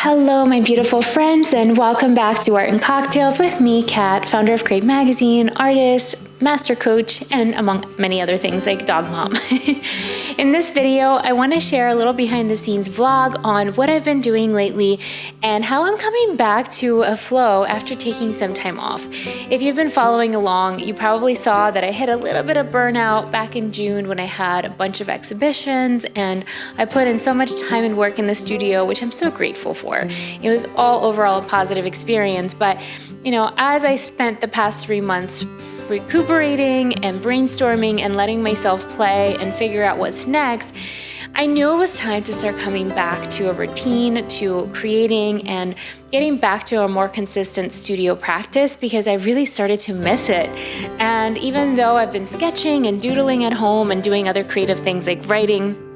Hello, my beautiful friends, and welcome back to Art and Cocktails with me, Kat, founder of Crave Magazine, artist, master coach, and among many other things like dog mom. In this video, I want to share a little behind the scenes vlog on what I've been doing lately and how I'm coming back to a flow after taking some time off. If you've been following along, you probably saw that I hit a little bit of burnout back in June when I had a bunch of exhibitions and I put in so much time and work in the studio, which I'm so grateful for. It was all overall a positive experience, but as I spent the past 3 months recuperating and brainstorming and letting myself play and figure out what's next, I knew it was time to start coming back to a routine, to creating and getting back to a more consistent studio practice because I really started to miss it. And even though I've been sketching and doodling at home and doing other creative things like writing,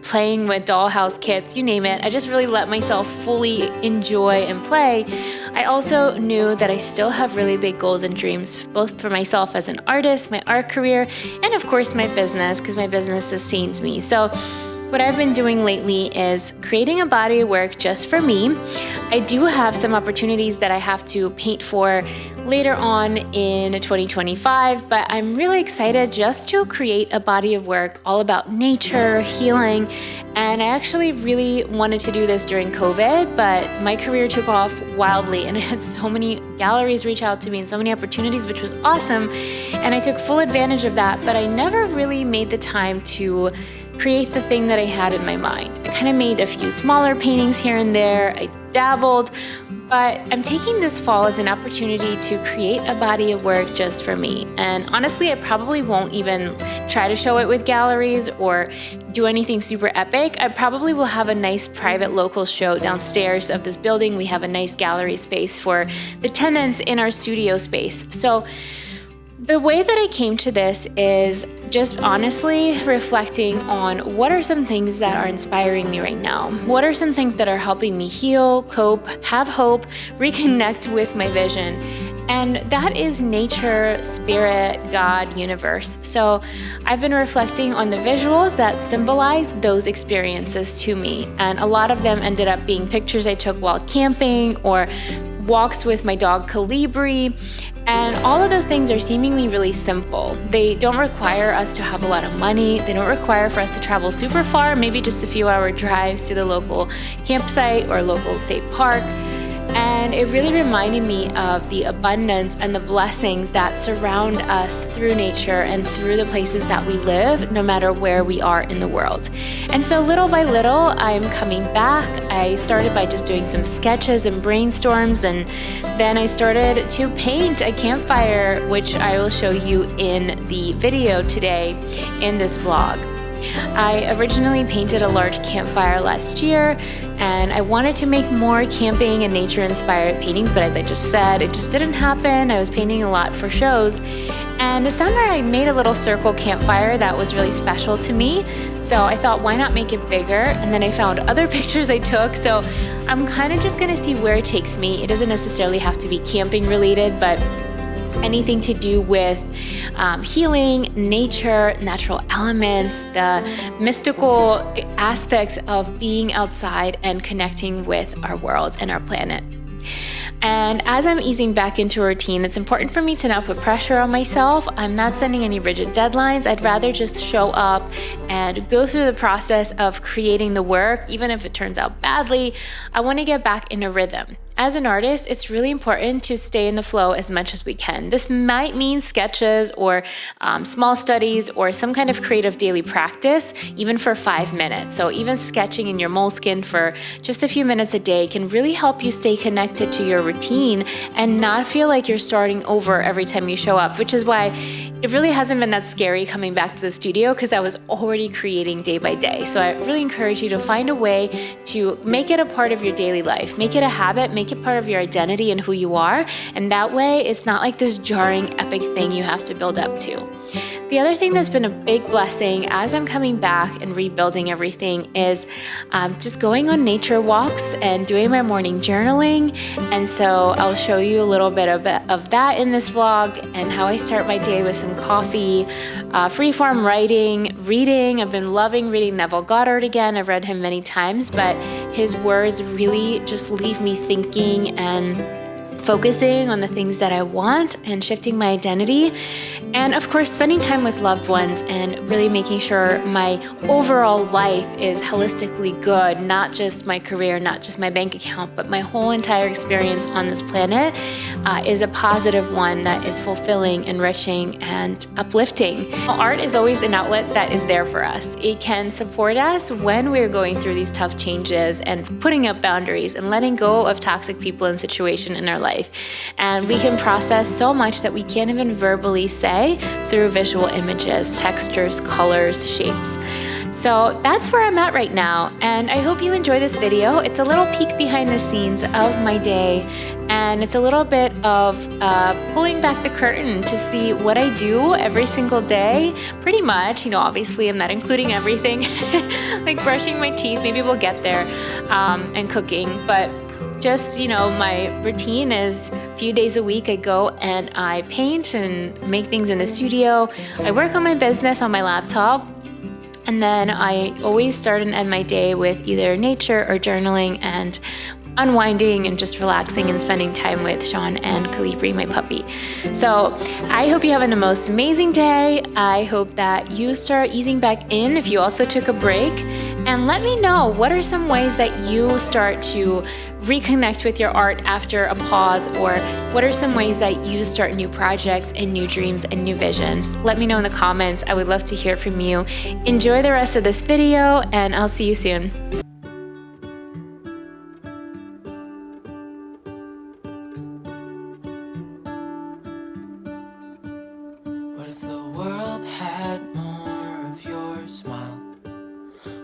playing with dollhouse kits, you name it, I just really let myself fully enjoy and play. I also knew that I still have really big goals and dreams, both for myself as an artist, my art career, and of course my business, because my business sustains me. So what I've been doing lately is creating a body of work just for me. I do have some opportunities that I have to paint for later on in 2025, but I'm really excited just to create a body of work all about nature, healing, and I actually really wanted to do this during COVID, but my career took off wildly and I had so many galleries reach out to me and so many opportunities, which was awesome, and I took full advantage of that, but I never really made the time to create the thing that I had in my mind. I kind of made a few smaller paintings here and there, I dabbled, but I'm taking this fall as an opportunity to create a body of work just for me. And honestly, I probably won't even try to show it with galleries or do anything super epic. I probably will have a nice private local show downstairs of this building. We have a nice gallery space for the tenants in our studio space. So the way that I came to this is just honestly reflecting on what are some things that are inspiring me right now? What are some things that are helping me heal, cope, have hope, reconnect with my vision? And that is nature, spirit, God, universe. So I've been reflecting on the visuals that symbolize those experiences to me. And a lot of them ended up being pictures I took while camping or walks with my dog Calibri. And all of those things are seemingly really simple. They don't require us to have a lot of money. They don't require for us to travel super far, maybe just a few hour drives to the local campsite or local state park. And it really reminded me of the abundance and the blessings that surround us through nature and through the places that we live, no matter where we are in the world. And so little by little, I'm coming back. I started by just doing some sketches and brainstorms, and then I started to paint a campfire, which I will show you in the video today in this vlog. I originally painted a large campfire last year and I wanted to make more camping and nature inspired paintings, but as I just said, it just didn't happen. I was painting a lot for shows. And this summer I made a little circle campfire that was really special to me. So I thought, why not make it bigger? And then I found other pictures I took. So I'm kind of just gonna see where it takes me. It doesn't necessarily have to be camping related, but anything to do with healing, nature, natural elements, the mystical aspects of being outside and connecting with our world and our planet. And as I'm easing back into a routine, it's important for me to not put pressure on myself. I'm not setting any rigid deadlines. I'd rather just show up and go through the process of creating the work, even if it turns out badly. I want to get back in a rhythm. As an artist, it's really important to stay in the flow as much as we can. This might mean sketches or small studies or some kind of creative daily practice, even for 5 minutes. So even sketching in your moleskin for just a few minutes a day can really help you stay connected to your routine and not feel like you're starting over every time you show up, which is why it really hasn't been that scary coming back to the studio because I was already creating day by day. So I really encourage you to find a way to make it a part of your daily life, make it a habit, make it part of your identity and who you are. And that way it's not like this jarring epic thing you have to build up to. The other thing that's been a big blessing as I'm coming back and rebuilding everything is just going on nature walks and doing my morning journaling. And so I'll show you a little bit of that in this vlog and how I start my day with some coffee, freeform writing, reading. I've been loving reading Neville Goddard again. I've read him many times, but his words really just leave me thinking and focusing on the things that I want and shifting my identity. And of course, spending time with loved ones and really making sure my overall life is holistically good, not just my career, not just my bank account, but my whole entire experience on this planet is a positive one that is fulfilling, enriching, and uplifting. Art is always an outlet that is there for us. It can support us when we're going through these tough changes and putting up boundaries and letting go of toxic people and situations in our life. And we can process so much that we can't even verbally say through visual images, textures, colors, shapes. So that's where I'm at right now, and I hope you enjoy this video. It's a little peek behind the scenes of my day, and it's a little bit of pulling back the curtain to see what I do every single day, pretty much. Obviously I'm not including everything, like brushing my teeth, maybe we'll get there, and cooking, but just, my routine is a few days a week I go and I paint and make things in the studio. I work on my business on my laptop. And then I always start and end my day with either nature or journaling and unwinding and just relaxing and spending time with Sean and Calibri, my puppy. So I hope you have the most amazing day. I hope that you start easing back in if you also took a break. And let me know, what are some ways that you start to reconnect with your art after a pause, or what are some ways that you start new projects and new dreams and new visions? Let me know in the comments. I would love to hear from you. Enjoy the rest of this video, and I'll see you soon. What if the world had more of your smile?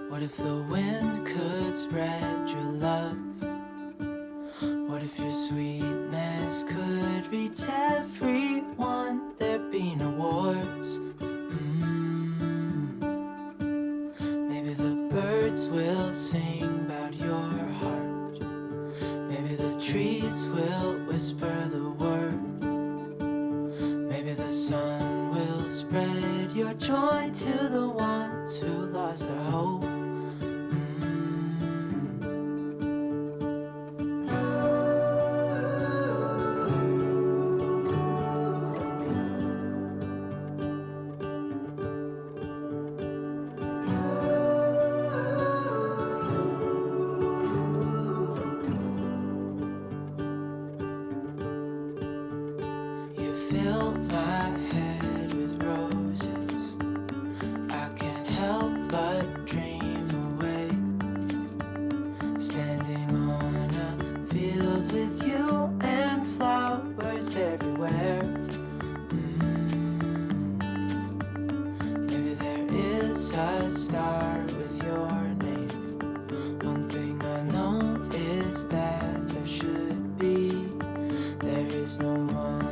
What if the wind could spread your love? What if your sweetness could reach everyone? There'd be no wars. Maybe the birds will sing about your heart. Maybe the trees will whisper the word. Maybe the sun will spread your joy to the ones who lost their hope. Fill my head with roses. I can't help but dream away. Standing on a field with you and flowers everywhere. Maybe there is a star with your name. One thing I know is that there should be. There is no one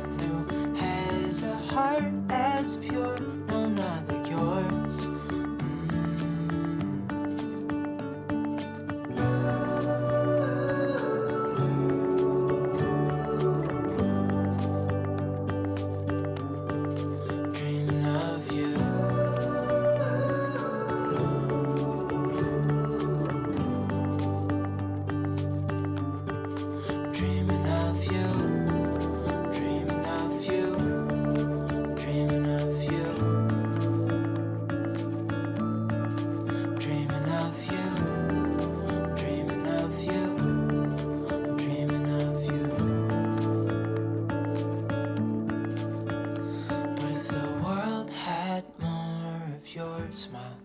a heart as pure, no, not like yours. Dreaming of you. Dreaming of you. Smile.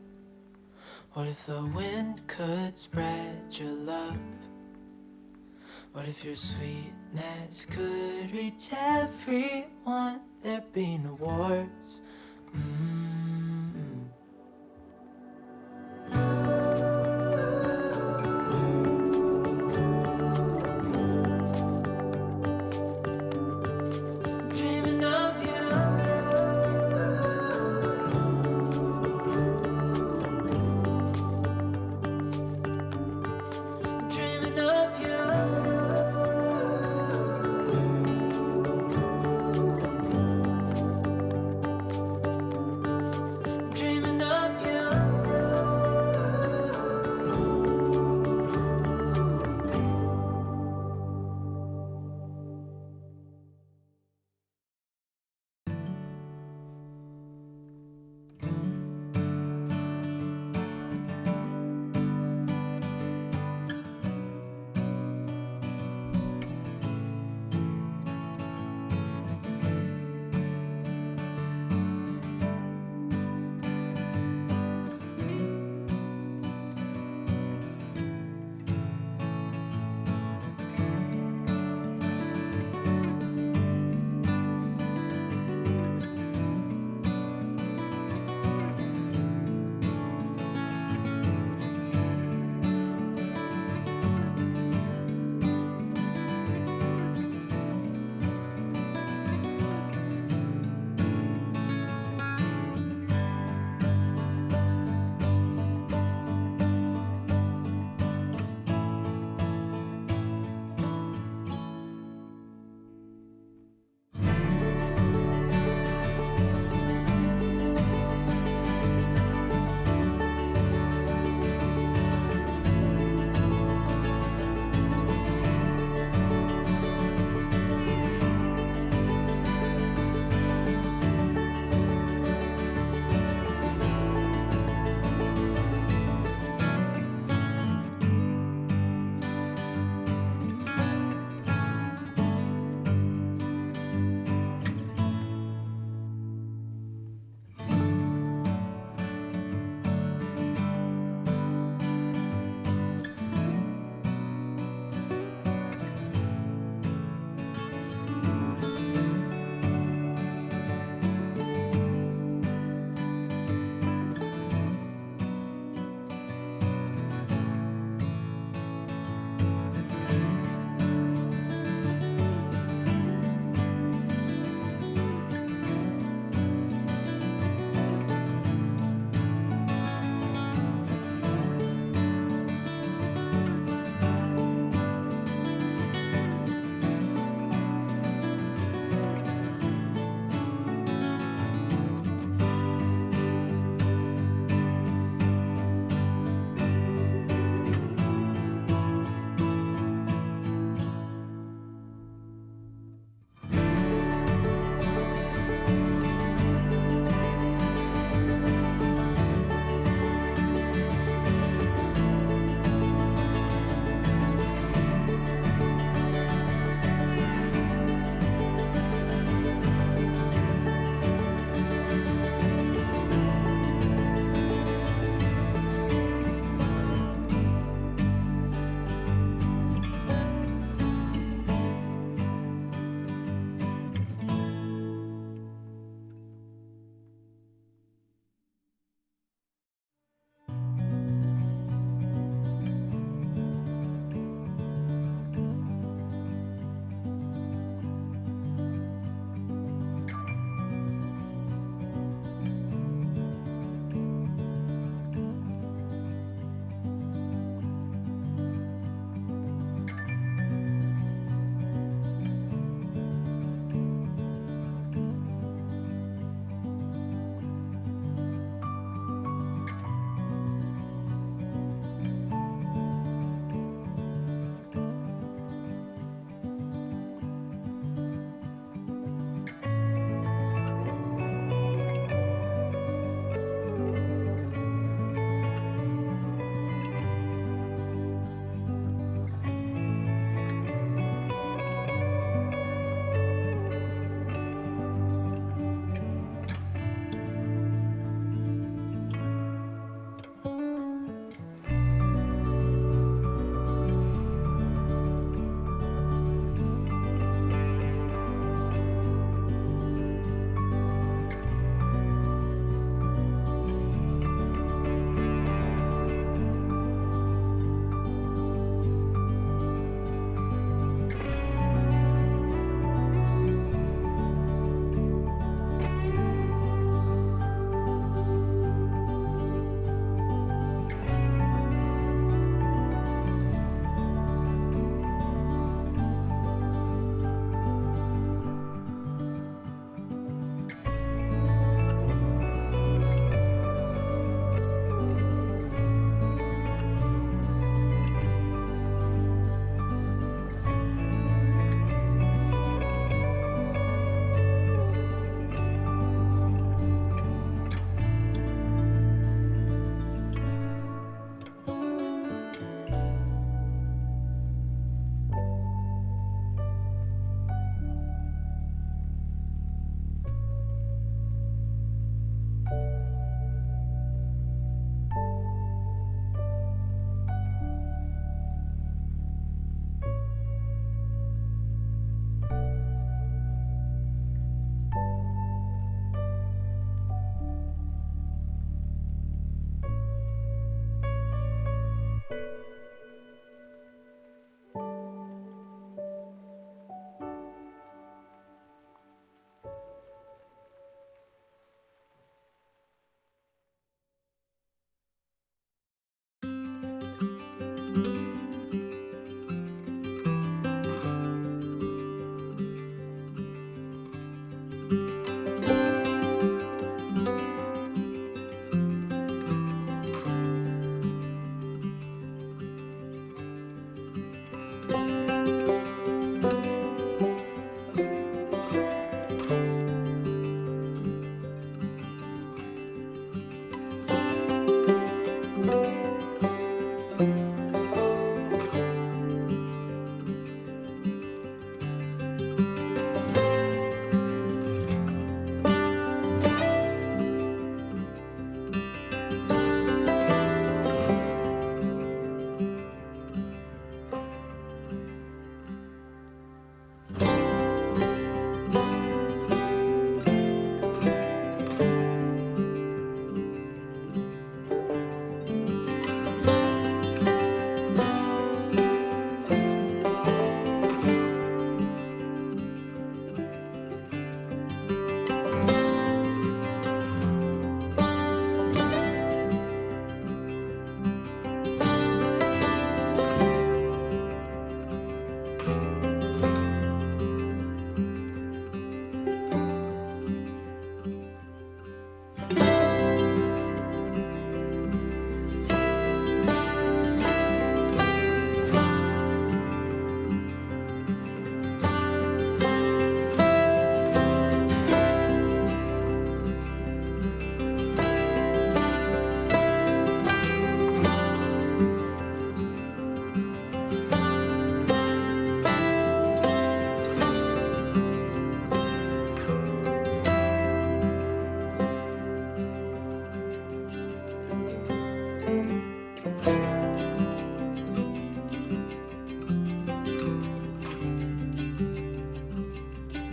What if the wind could spread your love? What if your sweetness could reach everyone? There'd be no wars.